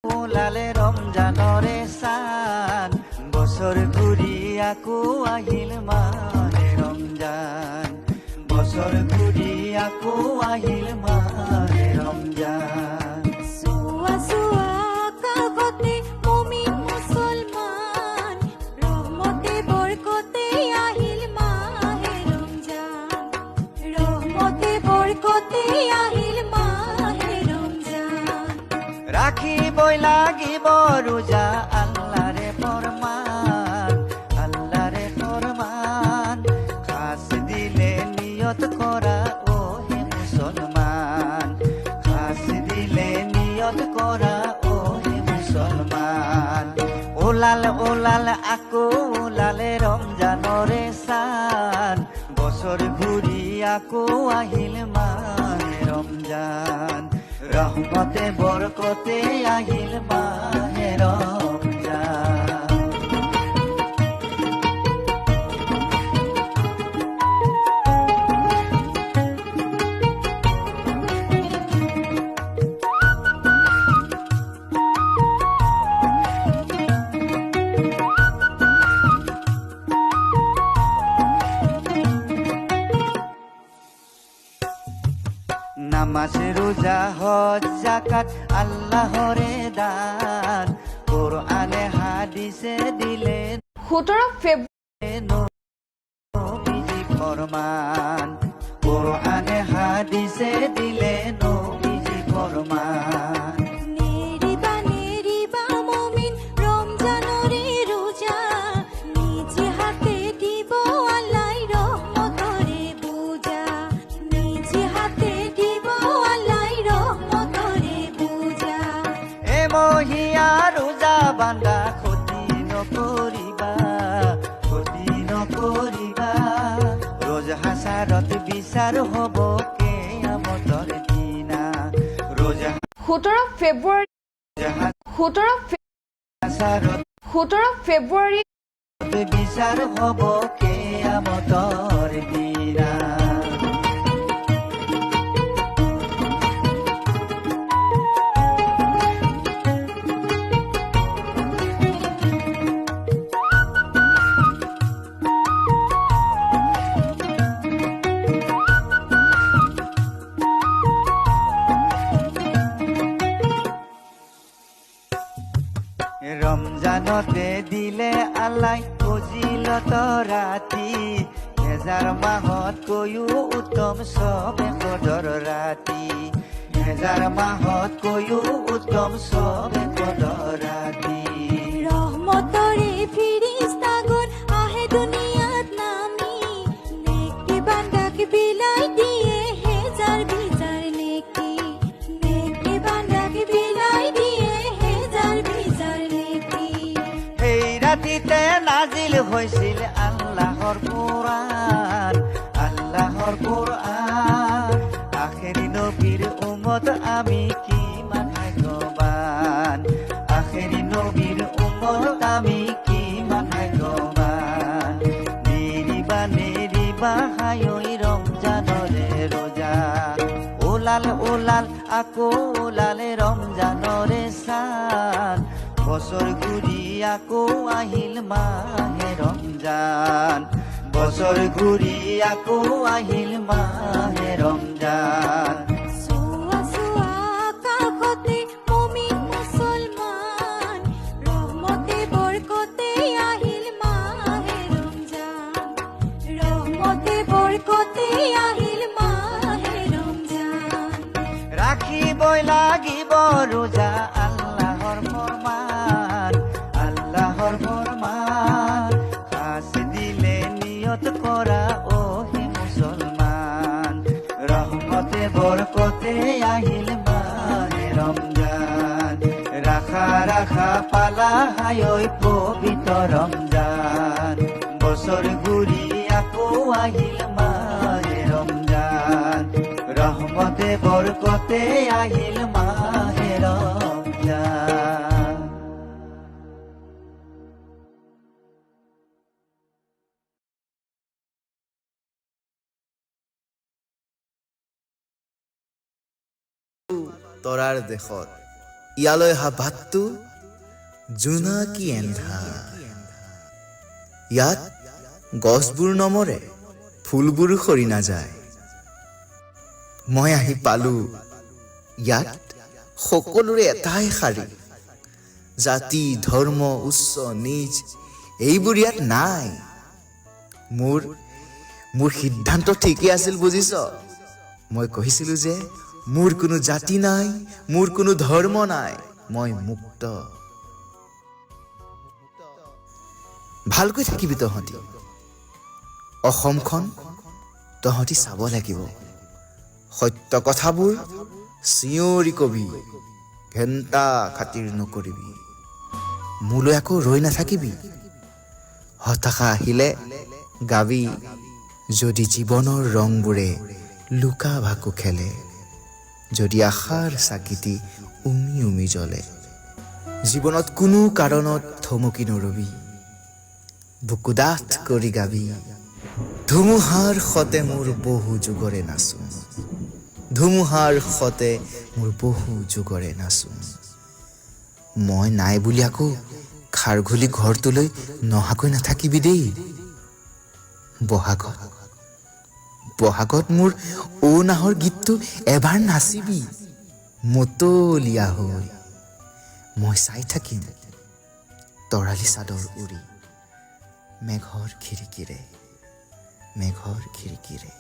ওলালে ৰমজানৰে চান বছৰ ঘূৰি আকৌ আহিল মাহে ৰমজান বছৰ ঘূৰি আকৌ আহিল মাহে ৰমজান চোৱা চোৱা কাষতে মুমিন মুছলমান ৰহমতে বৰকতে আহিল মাহে ৰমজান ৰহমতে বৰকতে আহিল মাহে ৰমজান ৰাখিবই লাগিব ৰোজা আল্লাহৰে ফৰমান খাস দিলে নিয়ত কৰা অ হে মুছলমান খাস দিলে নিয়ত কৰা অ হে মুছলমান ওলাল আকৌ ওলালে ৰমজানৰে চান বছৰ ঘূৰি আকৌ আহিল মাহে ৰমজান ৰহমতে বৰকতে আহিল মাহে ৰমজান নামাজ রোজা হজ যাকাত আল্লাহরে দান কোরআনে হাদিসে দিলে 17 ফেব্রুয়ারি নবীজি ফরমান কোরআনে হাদিসে দিলে নবীজি ফরমান নেরিবা নেরিবা মুমিন রমজানরে রোজা নিজে হাতে দিব আল্লাহ রহমতরে বুজা নিজে হাতে দিব আল্লাহ রহমতরে বুজা এ মহিয়া রোজা বান্দা ক্ষতি নকৰিবা রোজ হাসারত বিচার হব কেয়ামতর দিনা রোজ 17 ফেব্রুয়ারি 17 ফেব্রুয়ারি বিচার হব কেয়ামতর দিনা রমজানতে দিলে আল্লাই ফজিলত ৰাতি হেজাৰ মাহতকৈও উত্তম চবে কদৰ ৰাতি হেজাৰ মাহতকৈও উত্তম চবে কদৰ ৰাতি রহমতরে ফিরিস্তাগণ আহে দুনিয়াত নামি নেকি বান্দাকে বিলাই দিয়ে হেজার বিচার নেকি নেকি বান্দাকে বিলাই দিয়ে হেজার বিচার নেকি সেই ৰাতিতে নাজিল হৈছিল আল্লাহৰ কোৰআন আখেৰি নবীৰ উম্মত আমি কিমান ভাগ্যৱান আখেৰি নবীৰ উম্মত আমি কিমান ভাগ্যৱান নেৰিবা হায়ৈ ৰমজানৰে ৰোজা ওলাল আকৌ ওলালে ৰমজানৰে চান বছৰ ঘূৰি আকৌ আহিল মাহে ৰমজান বছৰ ঘূৰি আকৌ আহিল মাহে ৰমজান চোৱা চোৱা কাষতে মুমিন মুছলমান ৰহমতে বৰকতে আহিল মাহে ৰমজান ৰহমতে বৰকতে আহিল মাহে ৰমজান ৰাখিবই লাগিব ৰোজা আল্লাহৰ ফৰমান খাস দিলে নিয়ত কৰা অ হে মুছলমান ৰহমতে বৰকতে আহিল মাহে ৰমজান ৰাখা পালা হায়ৈ পবিত্ৰ ৰমজান বছৰ ঘূৰি আকৌ আহিল মাহে ৰমজান ৰহমতে বৰকতে আহিল মাহে ৰমজান তৰাৰ দেশত ইয়ালৈ অহা বাটটো জোনাকী এন্ধাৰ। ইয়াত গছবোৰ নমৰে, ফুলবোৰ সৰি নাযায়। মই আহি পালো ইয়াত সকলোৰে এটাই শাৰী। জাতি, ধৰ্ম, উচ্চ নিজ এইবোৰ ইয়াত নাই। মোৰ সিদ্ধান্ত ঠিকেই আছিল, বুজিছ? মই কৈছিলো যে মোৰ কোনো জাতি নাই, মোৰ কোনো ধৰ্ম নাই, মই মুক্ত। ভালকৈ থাকিবি তহঁতি। অসমখন তহঁতি চাব লাগিব। সত্য কথাবোৰ চিঞৰি কবি, ঘেণ্টা খাতিৰ নকৰিবি। মোলৈ আকৌ ৰৈ নাথাকিবি। হতাশা আহিলে গাবি, যদি জীৱনৰ ৰংবোৰে লুকা ভাকু খেলে, যদি আশাৰ চাকিটি উমি উমি জ্বলে। জীৱনত কোনো কাৰণত থমকি নৰবি, বুকু ডাঠ কৰি গাবি। ধুমুহাৰ সতে মোৰ বহু যুগৰে নাচো, ধুমুহাৰ সতে মোৰ বহু যুগৰে নাচো। মই নাই বুলি আকৌ খাৰঘুলি ঘৰটোলৈ নহাকৈ নাথাকিবি দেই। বহাগত মোৰ ঔ নাহৰ গীতটো এবাৰ নাচিবি মতলীয়া হৈ। মই চাই থাকিম তৰালি চাদৰ উৰি, মেঘৰ খিৰিকীৰে, মেঘৰ খিৰিকীৰে।